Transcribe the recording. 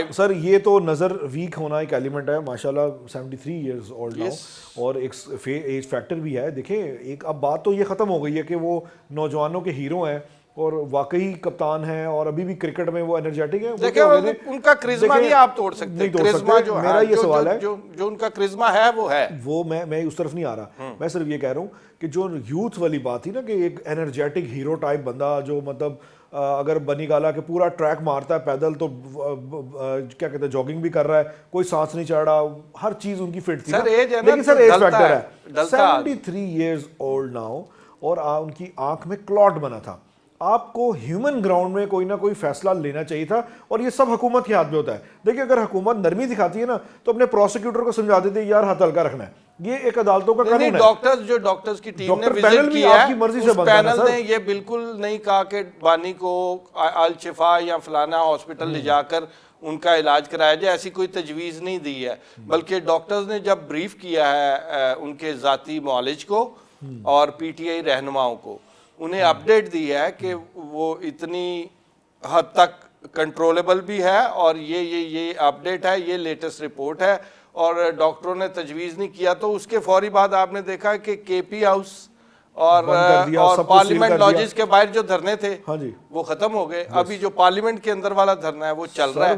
survived. سر یہ تو نظر ویک ہونا ایک ایلیمنٹ ہے, ماشاءاللہ 73 ایئرز اولڈ ناؤ, اور ایک ایج فیکٹر بھی ہے. دیکھیں ایک اب بات تو یہ ختم ہو گئی ہے کہ وہ نوجوانوں کے ہیرو ہیں اور واقعی کپتان ہیں اور ابھی بھی کرکٹ میں وہ انرجیٹک ہیں. دیکھیں ان کا کرزما نہیں آپ توڑ سکتے, کرزما جو میرا یہ سوال ہے, جو ان کا کرزما ہے وہ ہے, وہ میں اس طرف نہیں آ رہا, میں صرف یہ کہہ رہا ہوں کہ جو یوتھ والی بات تھی نا کہ ایک انرجیٹک ہیرو ٹائپ بندہ جو مطلب اگر بنی گالا کے پورا ٹریک مارتا ہے پیدل تو کیا کہتے ہیں جاگنگ بھی کر رہا ہے, کوئی سانس نہیں چڑھ رہا, ہر چیز ان کی فٹ تھی. لیکن سر ایج فیکٹر ہے 73 ایئرز اولڈ ناؤ اور ان کی آنکھ میں کلاٹ بنا تھا. آپ کو ہیومن گراؤنڈ میں کوئی نہ کوئی فیصلہ لینا چاہیے تھا, اور یہ سب حکومت کے ہاتھ میں ہوتا ہے. دیکھیں اگر حکومت نرمی دکھاتی ہے نا تو اپنے پروسیکیوٹر کو سمجھا دیتے یار ہاتھ ہلکا رکھنا ہے, یہ ایک عدالتوں کا قانون ہے. جو ڈاکٹرز کی ٹیم نے وزٹ کیا ہے اس پینل نے یہ بالکل نہیں کہا کہ بانی کو الشفا یا فلانا ہاسپٹل لے جا کر ان کا علاج کرایا جائے, ایسی کوئی تجویز نہیں دی ہے, بلکہ ڈاکٹرز نے جب بریف کیا ہے ان کے ذاتی معالج کو اور پی ٹی آئی رہنماؤں کو, انہیں اپڈیٹ دی ہے کہ وہ اتنی حد تک کنٹرولبل بھی ہے, اور یہ اپڈیٹ ہے, یہ لیٹسٹ رپورٹ ہے, اور ڈاکٹروں نے تجویز نہیں کیا. تو اس کے فوری بعد آپ نے دیکھا کہ کے پی ہاؤس اور پارلیمنٹ لاجز کے باہر جو دھرنے تھے وہ ختم ہو گئے. ابھی جو پارلیمنٹ کے اندر والا دھرنا ہے وہ چل رہا ہے.